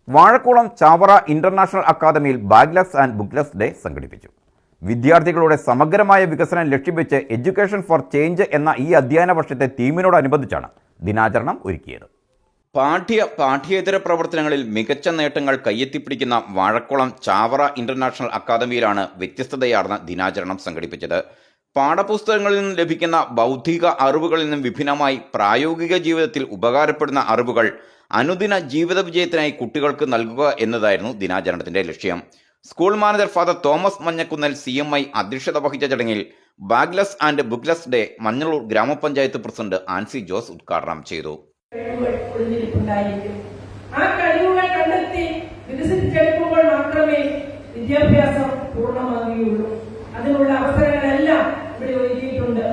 Vazhakulam Chavara international അക്കാദമിയിൽ bagless and ബുക്ലെസ് day സംഘടിപ്പിച്ചു. വിദ്യാർത്ഥികളുടെ സമഗ്രമായ വികസനം ലക്ഷ്യം വെച്ച് എഡ്യൂക്കേഷൻ ഫോർ ചേഞ്ച് എന്ന ഈ അധ്യയന വർഷത്തെ തീമിനോടനുബന്ധിച്ചാണ് ദിനാചരണം ഒരുക്കിയത്. പാഠ്യേതര പ്രവർത്തനങ്ങളിൽ മികച്ച നേട്ടങ്ങൾ കയ്യെത്തിപ്പിടിക്കുന്ന വാഴക്കുളം ചാവറ ഇന്റർനാഷണൽ അക്കാദമിയിലാണ് വ്യത്യസ്തതയാർന്ന ദിനാചരണം സംഘടിപ്പിച്ചത്. പാഠപുസ്തകങ്ങളിൽ നിന്നും ലഭിക്കുന്ന ബൗദ്ധിക അറിവുകളിൽ നിന്നും വിഭിന്നമായി പ്രായോഗിക ജീവിതത്തിൽ ഉപകാരപ്പെടുന്ന അറിവുകൾ അനുദിന ജീവിത വിജയത്തിനായി കുട്ടികൾക്ക് നൽകുക എന്നതായിരുന്നു ദിനാചരണത്തിന്റെ ലക്ഷ്യം. School manager father Thomas Manjakunnel CMI അധ്യക്ഷത വഹിച്ച ചടങ്ങിൽ ബാഗ്ലെസ് ആൻഡ് ബുക്ലെസ് ഡേ മഞ്ഞളൂർ ഗ്രാമപഞ്ചായത്ത് പ്രസിഡന്റ് ആൻസി ജോസ് ഉദ്ഘാടനം ചെയ്തു. ആ കഴിവുകൾ കണ്ടെത്തി വികസിപ്പിച്ചെടുക്കുമ്പോൾ മാത്രമേ വിദ്യാഭ്യാസം പൂർണ്ണമാകുകയുള്ളൂ. അതിനുള്ള അവസരങ്ങളെല്ലാം ഇവിടെ ഒരുക്കിയിട്ടുണ്ട്.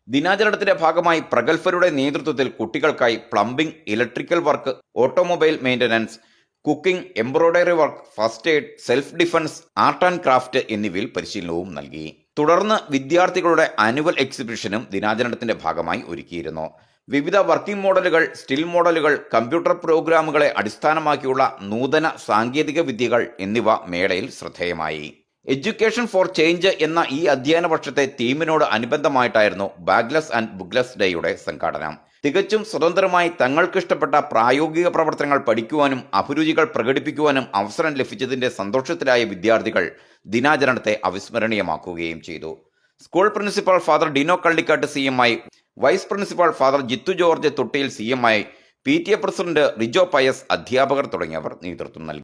ദിനാചരണത്തിന്റെ ഭാഗമായി പ്രഗത്ഭരുടെ നേതൃത്വത്തിൽ കുട്ടികൾക്കായി plumbing, electrical work, automobile maintenance, cooking, embroidery work, first aid, self defence, art and craft എന്നിവയിൽ പരിശീലനവും നൽകി. തുടർന്ന് വിദ്യാർത്ഥികളുടെ ആനുവൽ എക്സിബിഷനും ദിനാചരണത്തിന്റെ ഭാഗമായി ഒരുക്കിയിരുന്നു. വിവിധ വർക്കിംഗ് മോഡലുകൾ, സ്റ്റിൽ മോഡലുകൾ, കമ്പ്യൂട്ടർ പ്രോഗ്രാമുകളെ അടിസ്ഥാനമാക്കിയുള്ള നൂതന സാങ്കേതിക വിദ്യകൾ എന്നിവ മേളയിൽ ശ്രദ്ധേയമായി. എഡ്യൂക്കേഷൻ ഫോർ ചേഞ്ച് എന്ന ഈ അധ്യയന വർഷത്തെ തീമിനോട് അനുബന്ധമായിട്ടായിരുന്നു ബാഗ്ലെസ് ആൻഡ് ബുക്ലെസ് ഡേയുടെ സംഘാടനം. തികച്ചും സ്വതന്ത്രമായി തങ്ങൾക്കിഷ്ടപ്പെട്ട പ്രായോഗിക പ്രവർത്തനങ്ങൾ പഠിക്കുവാനും അഭിരുചികൾ പ്രകടിപ്പിക്കുവാനും അവസരം ലഭിച്ചതിന്റെ സന്തോഷത്തിലായ വിദ്യാർത്ഥികൾ ദിനാചരണത്തെ അവിസ്മരണീയമാക്കുകയും ചെയ്തു. School principal father Dino Kallikkattu CMI, vice principal father Jithu George Thottiyil CMI, PTA president Rijo Pius, അധ്യാപകർ തുടങ്ങിയവർ നേതൃത്വം നൽകി.